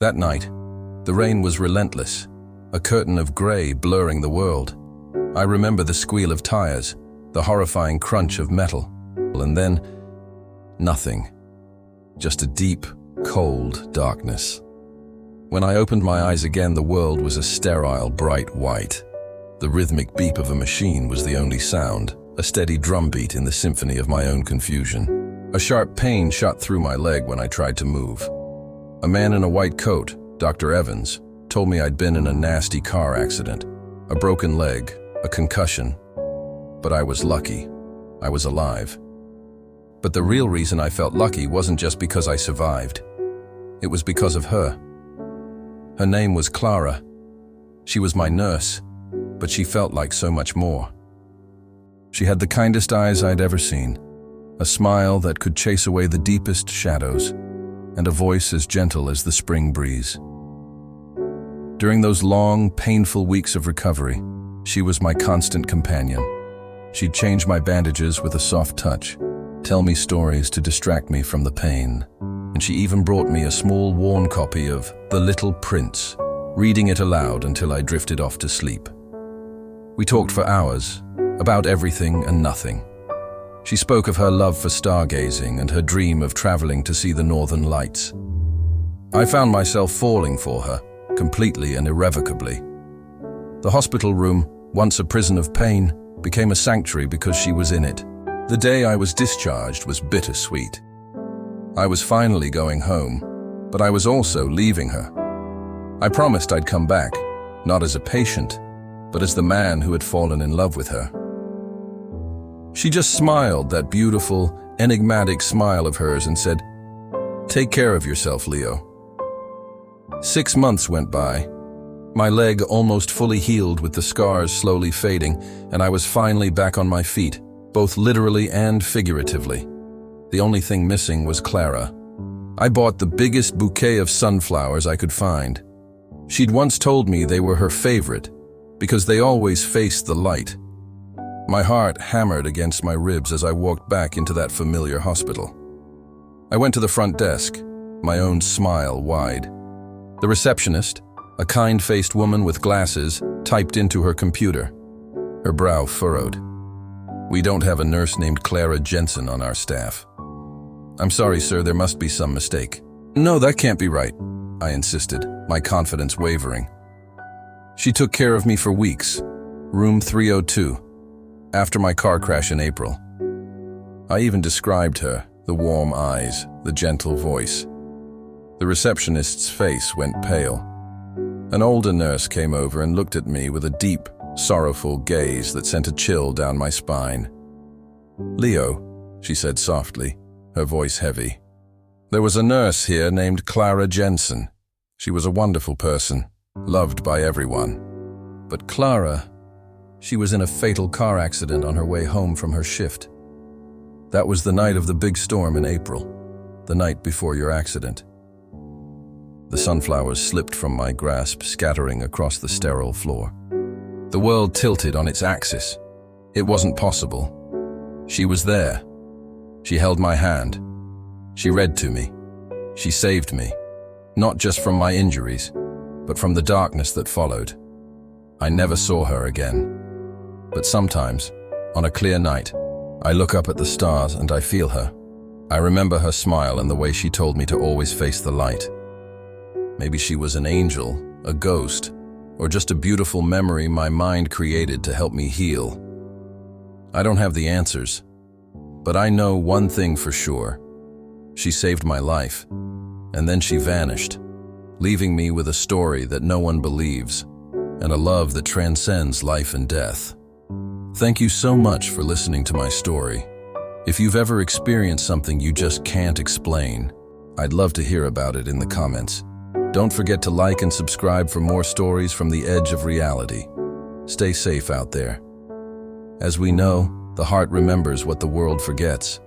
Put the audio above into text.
That night, the rain was relentless, a curtain of gray blurring the world. I remember the squeal of tires, the horrifying crunch of metal, and then nothing. Just a deep, cold darkness. When I opened my eyes again, the world was a sterile, bright white. The rhythmic beep of a machine was the only sound, a steady drumbeat in the symphony of my own confusion. A sharp pain shot through my leg when I tried to move. A man in a white coat, Dr. Evans, told me I'd been in a nasty car accident, a broken leg, a concussion. But I was lucky. I was alive. But the real reason I felt lucky wasn't just because I survived. It was because of her. Her name was Clara. She was my nurse, but she felt like so much more. She had the kindest eyes I'd ever seen, a smile that could chase away the deepest shadows, and a voice as gentle as the spring breeze. During those long, painful weeks of recovery, she was my constant companion. She'd change my bandages with a soft touch, tell me stories to distract me from the pain, and she even brought me a small worn copy of The Little Prince, reading it aloud until I drifted off to sleep. We talked for hours, about everything and nothing. She spoke of her love for stargazing and her dream of traveling to see the northern lights. I found myself falling for her, completely and irrevocably. The hospital room, once a prison of pain, became a sanctuary because she was in it. The day I was discharged was bittersweet. I was finally going home, but I was also leaving her. I promised I'd come back, not as a patient, but as the man who had fallen in love with her. She just smiled, that beautiful, enigmatic smile of hers, and said, "Take care of yourself, Leo." 6 months went by. My leg almost fully healed with the scars slowly fading, and I was finally back on my feet, both literally and figuratively. The only thing missing was Clara. I bought the biggest bouquet of sunflowers I could find. She'd once told me they were her favorite, because they always faced the light. My heart hammered against my ribs as I walked back into that familiar hospital. I went to the front desk, my own smile wide. The receptionist, a kind-faced woman with glasses, typed into her computer. Her brow furrowed. "We don't have a nurse named Clara Jensen on our staff." "I'm sorry, sir, there must be some mistake." "No, that can't be right," I insisted, my confidence wavering. "She took care of me for weeks. Room 302. After my car crash in April." I even described her, the warm eyes, the gentle voice. The receptionist's face went pale. An older nurse came over and looked at me with a deep, sorrowful gaze that sent a chill down my spine. "Leo," she said softly, her voice heavy. "There was a nurse here named Clara Jensen. She was a wonderful person, loved by everyone. But Clara, she was in a fatal car accident on her way home from her shift. That was the night of the big storm in April, the night before your accident." The sunflowers slipped from my grasp, scattering across the sterile floor. The world tilted on its axis. It wasn't possible. She was there. She held my hand. She read to me. She saved me, not just from my injuries, but from the darkness that followed. I never saw her again. But sometimes, on a clear night, I look up at the stars and I feel her. I remember her smile and the way she told me to always face the light. Maybe she was an angel, a ghost, or just a beautiful memory my mind created to help me heal. I don't have the answers, but I know one thing for sure. She saved my life, and then she vanished, leaving me with a story that no one believes, and a love that transcends life and death. Thank you so much for listening to my story. If you've ever experienced something you just can't explain, I'd love to hear about it in the comments. Don't forget to like and subscribe for more stories from the edge of reality. Stay safe out there. As we know, the heart remembers what the world forgets.